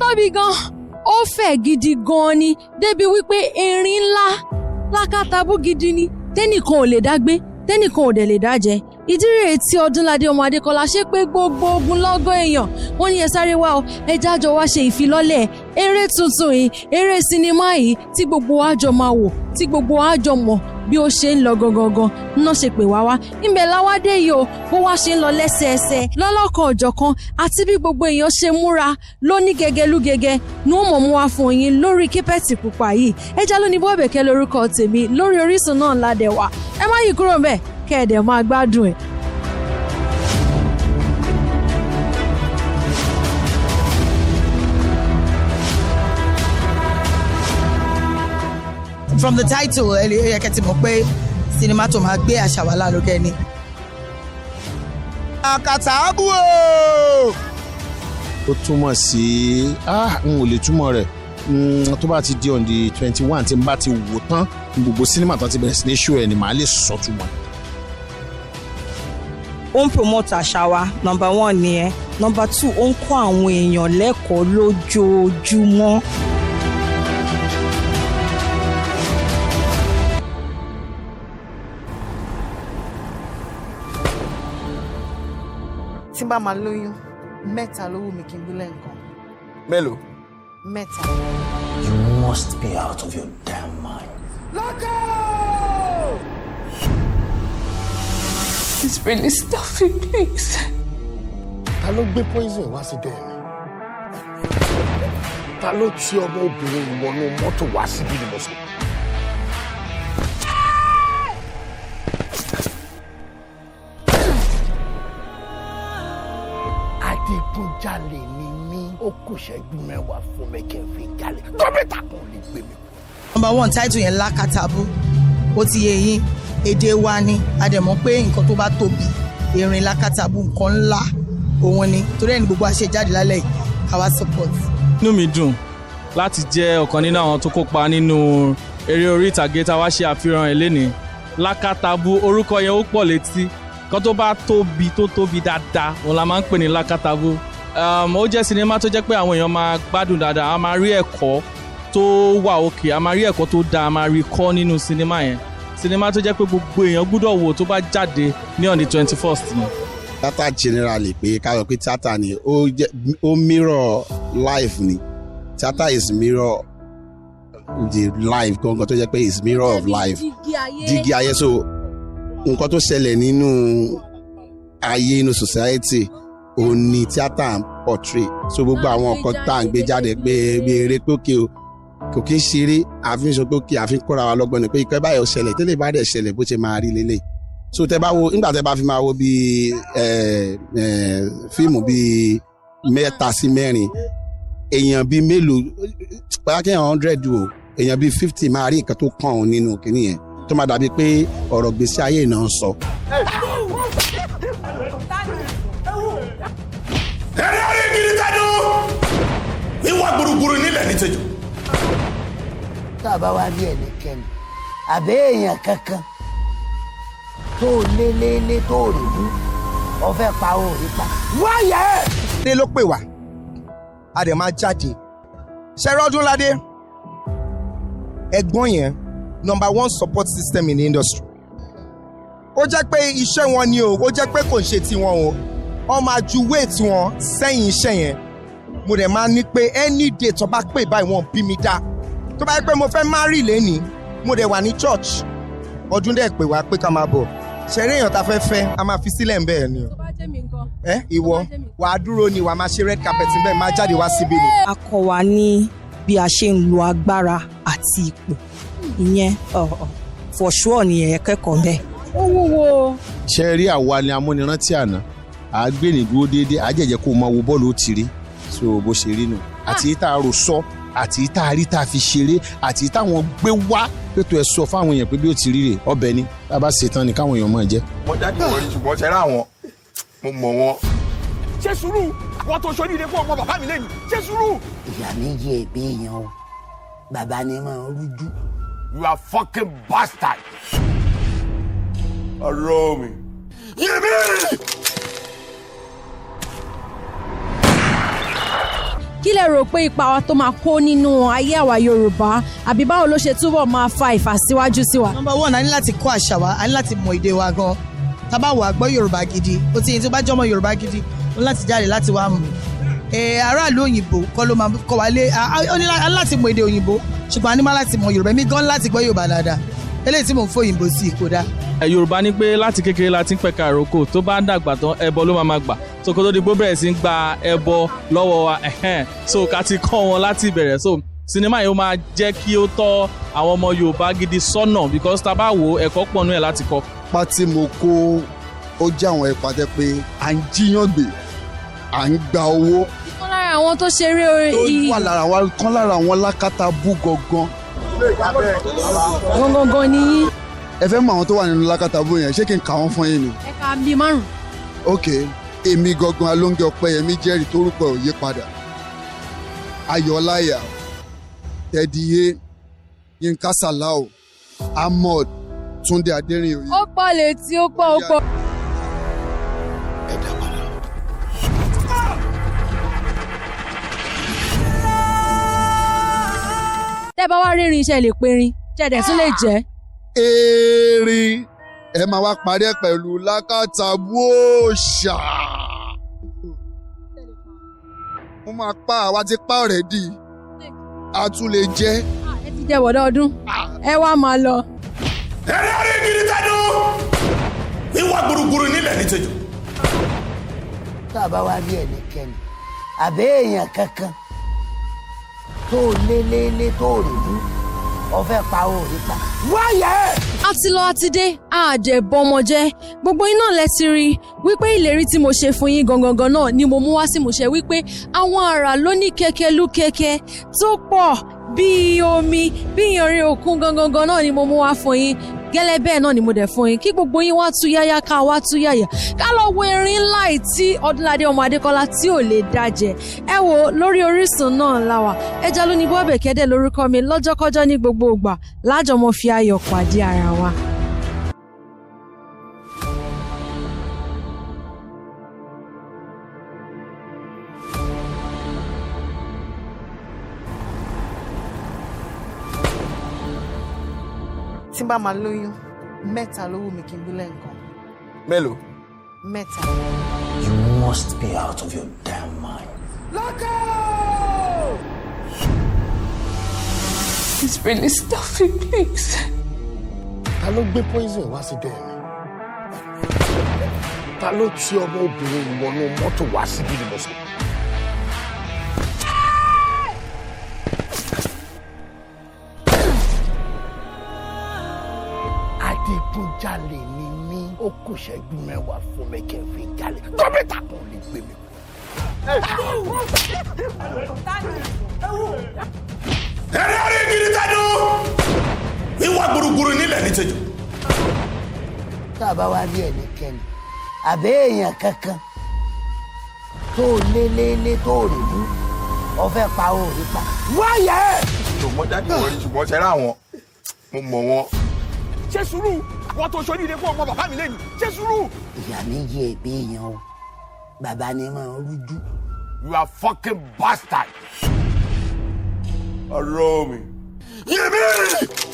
tóbi gan ó fẹ̀ gidi gan ni débi wípé erin ńlá Lakatabu gidi ni tẹ́nìkan ò lè dágbé tẹ́nìkan ò dẹ̀ lè dájẹ́. Ìdí rèé tí Ọdúnládé ọmọ Adékọlá ṣe pé gbogbo ogunlọ́gọ̀ èèyàn wọ́n ní ẹ sáré wá o ẹ jájọ wá ṣe ìfilọ́lẹ̀ eré tuntun yìí eré sinimá yìí tí gbogbo wa jọ máa wò tí gbogbo wa jọ mọ̀ bí ó ṣe ń lọ gangan náà ṣe pè wá níbẹ̀ láwádé yìí o bó wá ṣe ń lọ lẹ́sẹẹsẹ lọ́lọ́kan ọ̀jọ̀kan àti bí gbogbo èèyàn ṣe múra lóní gẹ́gẹ́lúgẹ́gẹ́ ni wọ́n mọ̀ mú wá fún yín lórí kípẹ́ẹ̀tì pupa yìí ẹja ló ní Bọ́ọ̀bẹ̀kẹ́ lórúkọ tèmi lórí Orísun náà ládẹ̀ wá ẹ má yí kúrò ńbẹ̀ kẹ́ẹ̀dẹ̀ máa gbádùn ẹ̀. From the title, ẹ kẹ́tì mọ̀ pé sinimá tó máa gbé àṣà wa lárugẹ ni. Lakatabu o. Ó túmọ̀ sí n ò lè túmọ̀ rẹ̀ tó bá ti di on the 21 tí n bá ti wò tán gbogbo sinimá tó ti bẹ̀rẹ̀ sí ní ṣó ẹ̀ ni màá lè sọ túmọ̀. Ó ń promote àṣà wa number 1 nìyẹn number 2 ó ń kọ́ àwọn èèyàn lẹ́kọ̀ọ́ lójoojúmọ́. Tí n bá máa lóyún 3 ló wù mí kí n bí lẹ́ǹkan. Mélòó? 3. You must be out of your damn mind. Loco! It's really stuffy, please. Ta ló gbé poison wá sí dẹ́ẹ̀ mi? Ta ló ti ọmọ obìnrin wọnú mọ́tò wá síbí ni mo sọ? Adigunjalè ni mí, ó kù ṣẹ́jú 10 fún mi kí n fi jalè. Dókítà kan lè gbé mi. Number 1 title yẹn Lakatabu ó ti yé yín èdè wa ni a dẹ̀ mọ̀ pé nǹkan tó bá tóbi erin Lakatabu nǹkan ńlá òun ni torí ẹni gbogbo àṣẹ jáde lálẹ́ yìí àwa support. Inú mi dùn láti jẹ́ ọ̀kan nínú àwọn tó kópa nínú eré orí ìtàgé tá a wá ṣe àfihàn ẹ̀ lénìí. Lakatabu orúkọ yẹn ó pọ̀ létí kan tó bá tóbi dáadáa òun la máa ń pè ní Lakatabu. Ó jẹ́ sinimá tó jẹ́ pé àwọn èèyàn máa gbádùn dáadáa a máa rí ẹ̀kọ́ tó wà òkè a máa rí ẹ̀kọ́ tó dáa a máa rí kọ́ nínú sinimá yẹn sinimá tó jẹ́ pé gbogbo èèyàn gbọ́dọ̀ wò tó bá jáde ní on the 21st ni. Theatre generally pé káyọ̀ pé theatre ni ó mirror life ni theatre is mirror the life gangan tó jẹ́ pé is mirror of life dígí ayé so nǹkan tó ṣẹlẹ̀ nínú ayé inú society òun ni theatre ń portray so gbogbo àwọn nǹkan tá à ń gbé jáde pé eré pé òkè o kò kí ń ṣeré àfihàn sọ pé òkè àfihàn kóra wa lọ́gbọ́n ni pé ìpẹ́ báyọ̀ ṣẹlẹ̀ tẹ́lẹ̀ bá dẹ̀ ṣẹlẹ̀ bó ṣe máa rí lélẹ̀ so tẹ́ bá wo nígbà tẹ́ bá fi máa wo bíi fíìmù bíi 3 sí 4 èèyàn bíi mélòó báyà kí 100 o èèyàn bíi 50 máa rí nǹkan tó kàn ọ́ nínú kìíní yẹn tó máa dàbí pé ọ̀rọ̀ gbèsè ayé náà ń sọ. ẹ̀rí àrí gidi tẹ́jú ìwà gbùrùgbùrù nílẹ̀ ní tẹ́jú. Tá a bá wá bí ẹnikẹ́ni àbẹ́ èèyàn kankan tó lé tó rí mú ọ̀fẹ́ pa òòrí pa wáyẹ̀. Dé ló pè wá a dẹ̀ máa jáde ṣẹ́rọ́ Ọdúnládé ẹ̀gbọ́n yẹn number 1 support system in the industry. Ó jẹ́ pé iṣẹ́ wọn ni o ó jẹ́ pé kò ń ṣe tiwọn o wọ́n máa ju weight wọn sẹ́yìn iṣẹ́ yẹn mo dẹ̀ máa ní pé any day tó bá pè báyìí wọ́n bí mi dá tó bá yẹ pé mo fẹ́ marry lẹ́ni mo dẹ̀ wà ní church ọdún dẹ̀ pè wá pé ká máa bọ̀ ṣeré èèyàn tá fẹ́ fẹ́ a máa fi sílẹ̀ ń bẹ́ẹ̀ ni o. Ìwọ wàá dúró ni wàá máa ṣe red carpet bẹ́ẹ̀ máa jáde wá síbí ni. A kọ́ wa ní bí a ṣe ń lo agbára àti ipò ìyẹn for sure ni ẹ kẹ́kọ̀ọ́ bẹ́ẹ̀. Ó wúwo. ṣe rí àwa ni amúnirántí àná àgbẹ̀ni dúró déédéé àjẹjẹ kó máa wo bọ́ọ̀lù ó ti rí so bó ṣe rí nù àti tá a rò sọ àti tá a rí tá a fi ṣeré àti táwọn gbé wá pẹ̀tọ́ ẹ sọ fáwọn èèyàn pé bí ó ti rí rè ọbẹ̀ ni tá a bá ṣe tán ni káwọn èèyàn máa jẹ. wọ́n jáde wọ́n ṣùgbọ́n ṣẹ́ra àwọn mo mọ̀ wọn. ṣé sùúrù wọn tó ṣorí ilé fún ọmọ bàbá mi lẹ́yìn ṣé sùúrù. ìyá méjì ẹgbẹ́ èèyàn o bàbá ni máa ń rújú. You are fucking bastard. ọ̀rọ̀ mi. yèmí. kí lẹ rò pé ipa wa tó máa kó nínú ayé àwa Yorùbá àbí báwo ló ṣe túbọ̀ máa fa ìfàsíwájú sí wa. Number 1, a ní láti kọ́ àṣà wa, a ní láti mọ èdè wa gan. Tá bá wà gbọ́ Yorùbá gidi, ó ti yẹn tó bá jọmọ Yorùbá gidi, ó láti jáde láti wá mú. Aráàlú òyìnbó kọ́ ló máa kọ́ wa lé, ó ní láti mọ èdè òyìnbó, ṣùgbọ́n a ní má láti mọ Yorùbá, mi gan láti gbọ́ Yorùbá dáadáa. Eléyìí tí mò ń fọ òyìnbó sí kò dáa. Yorùbá ní pé láti kékeré la ti ń pẹ̀ka àròkò tó bá ń dàgbà tán ẹbọ ló máa gbà so kó tó di pé bẹ̀rẹ̀ sí ń gba ẹbọ lọ́wọ́ wa so ká ti kọ́ wọn láti ìbẹ̀rẹ̀ so sinimá yìí ó máa jẹ́ kí ó tọ́ àwọn ọmọ Yorùbá gidi sọ́nà because tá a bá wò ẹ̀kọ́ pọ̀ nú ẹ̀ láti kọ́. ipa tí mo kó ó jẹ́ àwọn ipa tẹ́ pé à ń jíyàn gbé à ń gba owó. ìkan lára àwọn tó ṣeré orin yìí. ó wà lára wa kan lára àwọn Lakatabu gangan. gangan nìyí. ẹ fẹ́ mọ àwọn tó wà nínú Lakatabu yẹn ṣé kí n kà wọ́n fún yín ni. ẹ kà bíi 5. ok èmi gangan Alóńgé Ọpẹ́yẹmí jẹ́rìí tórúkọ ò yí padà Ayọ̀láyà Tẹ̀díyé Yínká Sàláò Ahmad Túndé Adérìnyòye. ó pọ̀ létí ó pọ̀. ẹ dá padà. tẹ́ bá wá rírin iṣẹ́ lè perin jẹ́dẹ̀ tún lè jẹ́. erin ẹ máa wá parí ẹ pẹ̀lú Lakatabu òòṣà. mo máa pa àwa ti pa already a tún lè jẹ́. ẹ ti jẹ wọ̀dọ̀ ọdún ẹ wá máa lọ. ẹ̀rẹ́ rí gidi tẹ́nu ìwà gbùrùgbùrù nílẹ̀ ní tẹ́jú. tá a bá wá rí ẹnikẹ́ni àbẹ́ èèyàn kankan tó lé tó rí mú ọ̀fẹ́ pa òòrí pa wáyé. a ti lọ àti dé àjẹbọmọjẹ gbogbo iná lẹ ti rí wípé ìlérí tí mo ṣe fún yín gangan náà ni mo mú wá sí ìmúṣẹ wípé àwọn àrà ló ní kẹkẹlúkẹkẹ tó pọ̀ bíi omi bíi iyanrìn òkun gangan náà ni mo mú wá fún yín gẹ́lẹ́ bẹ́ẹ̀ náà ni mo dẹ̀ fún yín kí gbogbo yín wá tú yáyá ká wá tú yáyà ká lọ wo erin ńlá yìí tí Ọdúnládé ọmọ Adékọ́lá tí ò lè dájẹ ẹ wo lórí Orísun náà láwà ẹja ló ní bọ́ọ̀bẹ̀ kẹ́dẹ̀ lórúkọ mi lọ́jọ́kọ́jọ́ ní gbogbo ìgbà lájọmọ fi ayọ̀ pàdé ara wa. tí n bá máa lóyún 3 ló wù mí kí n bí lẹ́ǹkan. Mélòó? 3. You must be out of your damn mind. It's really stuffy, please. Ta ló gbé poison wá sí dẹ́ẹ̀ mi? Ta ló ti ọmọ obìnrin wọnú mọ́tò wá síbí ni mo sọ? Adigunjalè ni mí, ó kù ṣẹ́jú 10 fún mi kí n fi jalè. Dókítà kan lè gbé mi. ẹ̀rẹ́ rí gidi tẹ́nu ìwà gbùrùgbùrù nílẹ̀ ní tẹ́jú. tá a bá wá rí ẹnikẹ́ni àbẹ́ èèyàn kankan tó lé tó rí mú ọ̀fẹ́ pa òòrí pa wáyé. ṣùgbọ́n jáde wọlé ṣùgbọ́n ṣẹ́ra àwọn mo mọ̀ wọn. Ṣé sùúrù wọn tó ṣorí ilé fún ọmọ bàbá mi lẹ́nu ṣé sùúrù. ìyá mi yé ẹgbẹ́ èèyàn o bàbá ni máa ń rújú. You are fucking bastard. ọ̀rọ̀ mi. Yẹ̀mí.